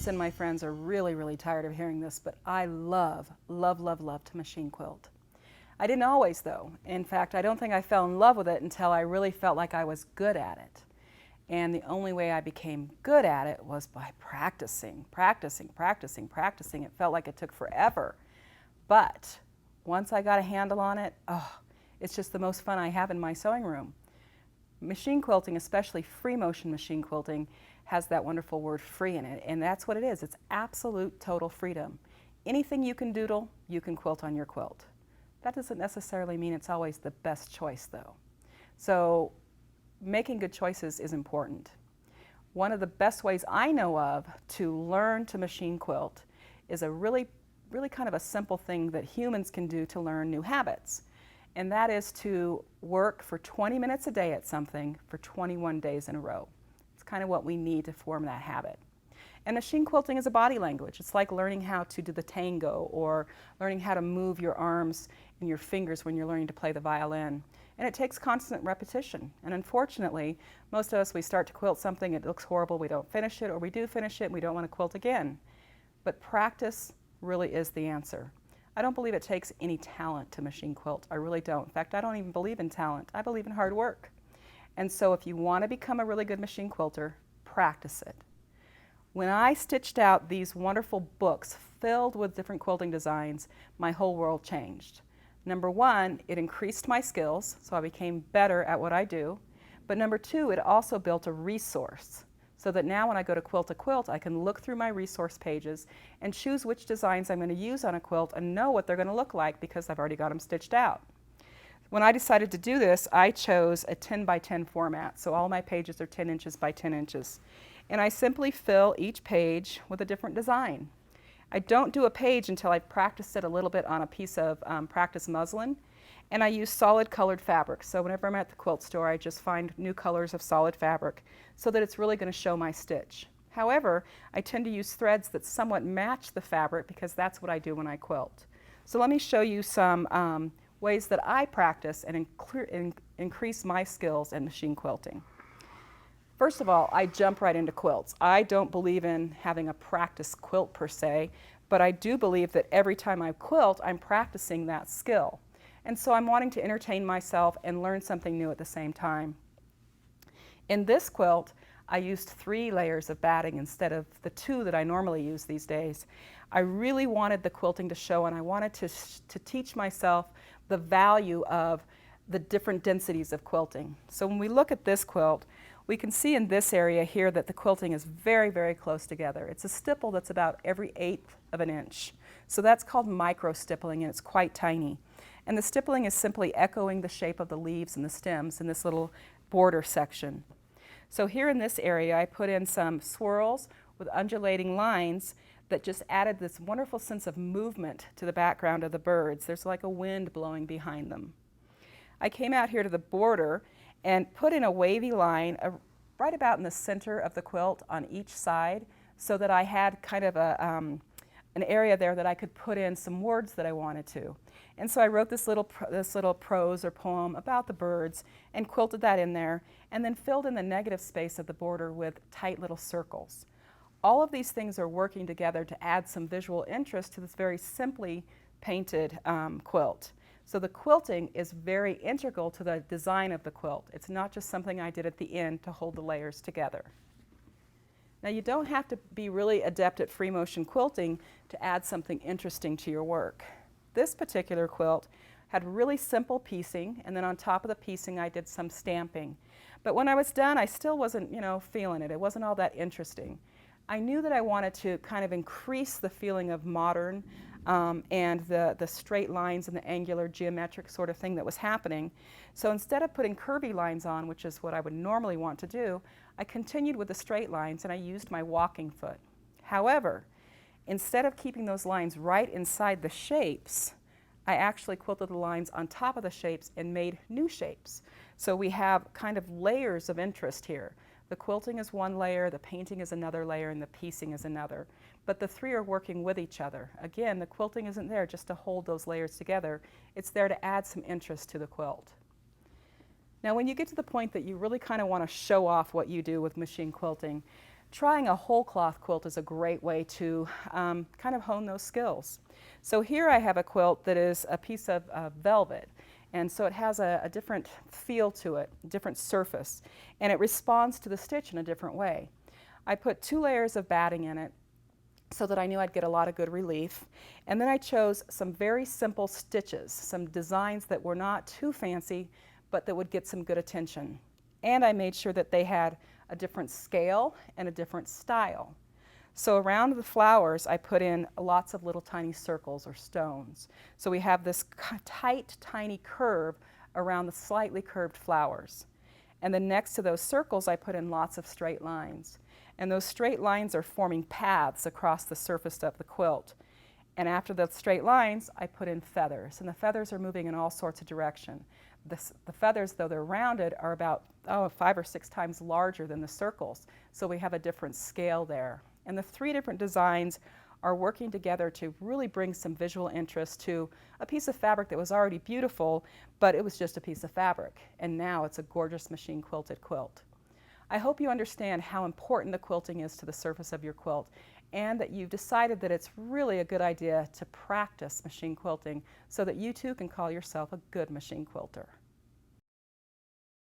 students and my friends are really, really tired of hearing this, but I love, love, love, love to machine quilt. I didn't always, though. In fact, I don't think I fell in love with it until I really felt like I was good at it. And the only way I became good at it was by practicing, practicing, practicing, practicing. It felt like it took forever. But once I got a handle on it, oh, it's just the most fun I have in my sewing room. Machine quilting, especially free motion machine quilting, has that wonderful word free in it, and that's what it is. It's absolute total freedom. Anything you can doodle, you can quilt on your quilt. That doesn't necessarily mean it's always the best choice, though. So making good choices is important. One of the best ways I know of to learn to machine quilt is a really kind of a simple thing that humans can do to learn new habits. And that is to work for 20 minutes a day at something for 21 days in a row. It's kind of what we need to form that habit. And machine quilting is a body language. It's like learning how to do the tango or learning how to move your arms and your fingers when you're learning to play the violin. And it takes constant repetition. And unfortunately, most of us, we start to quilt something, it looks horrible, we don't finish it, or we do finish it and we don't want to quilt again. But practice really is the answer. I don't believe it takes any talent to machine quilt. I really don't. In fact, I don't even believe in talent. I believe in hard work. And so if you want to become a really good machine quilter, practice it. When I stitched out these wonderful books filled with different quilting designs, my whole world changed. Number one, it increased my skills, so I became better at what I do. But number two, it also built a resource, so that now when I go to quilt a quilt, I can look through my resource pages and choose which designs I'm going to use on a quilt and know what they're going to look like because I've already got them stitched out. When I decided to do this, I chose a 10 by 10 format, so all my pages are 10 inches by 10 inches. And I simply fill each page with a different design. I don't do a page until I've practiced it a little bit on a piece of practice muslin, and I use solid colored fabric. So whenever I'm at the quilt store, I just find new colors of solid fabric so that it's really going to show my stitch. However, I tend to use threads that somewhat match the fabric because that's what I do when I quilt. So let me show you some ways that I practice and increase my skills in machine quilting. First of all, I jump right into quilts. I don't believe in having a practice quilt per se, but I do believe that every time I quilt, I'm practicing that skill. And so I'm wanting to entertain myself and learn something new at the same time. In this quilt, I used 3 layers of batting instead of the 2 that I normally use these days. I really wanted the quilting to show, and I wanted to teach myself the value of the different densities of quilting. So when we look at this quilt, we can see in this area here that the quilting is very, very close together. It's a stipple that's about every 1/8 of an inch. So that's called micro stippling, and it's quite tiny. And the stippling is simply echoing the shape of the leaves and the stems in this little border section. So here in this area, I put in some swirls with undulating lines that just added this wonderful sense of movement to the background of the birds. There's like a wind blowing behind them. I came out here to the border and put in a wavy line right about in the center of the quilt on each side so that I had kind of an area there that I could put in some words that I wanted to. And so I wrote this little prose or poem about the birds and quilted that in there and then filled in the negative space of the border with tight little circles. All of these things are working together to add some visual interest to this very simply painted quilt. So the quilting is very integral to the design of the quilt. It's not just something I did at the end to hold the layers together. Now you don't have to be really adept at free motion quilting to add something interesting to your work. This particular quilt had really simple piecing, and then on top of the piecing I did some stamping. But when I was done, I still wasn't, feeling it. It wasn't all that interesting. I knew that I wanted to kind of increase the feeling of modern and the straight lines and the angular geometric sort of thing that was happening. So instead of putting curvy lines on, which is what I would normally want to do, I continued with the straight lines and I used my walking foot. However, instead of keeping those lines right inside the shapes, I actually quilted the lines on top of the shapes and made new shapes. So we have kind of layers of interest here. The quilting is one layer, the painting is another layer, and the piecing is another. But the 3 are working with each other. Again, the quilting isn't there just to hold those layers together. It's there to add some interest to the quilt. Now when you get to the point that you really kind of want to show off what you do with machine quilting, trying a whole cloth quilt is a great way to kind of hone those skills. So here I have a quilt that is a piece of velvet, and so it has a different feel to it, different surface, and it responds to the stitch in a different way. I put 2 layers of batting in it so that I knew I'd get a lot of good relief, and then I chose some very simple stitches, some designs that were not too fancy but that would get some good attention. And I made sure that they had a different scale and a different style. So around the flowers I put in lots of little tiny circles or stones. So we have this tight, tiny curve around the slightly curved flowers. And then next to those circles I put in lots of straight lines. And those straight lines are forming paths across the surface of the quilt. And after the straight lines I put in feathers, and the feathers are moving in all sorts of direction. The feathers, though they're rounded, are about 5 or 6 times larger than the circles, so we have a different scale there. And the 3 different designs are working together to really bring some visual interest to a piece of fabric that was already beautiful, but it was just a piece of fabric, and now it's a gorgeous machine quilted quilt. I hope you understand how important the quilting is to the surface of your quilt, and that you've decided that it's really a good idea to practice machine quilting so that you too can call yourself a good machine quilter.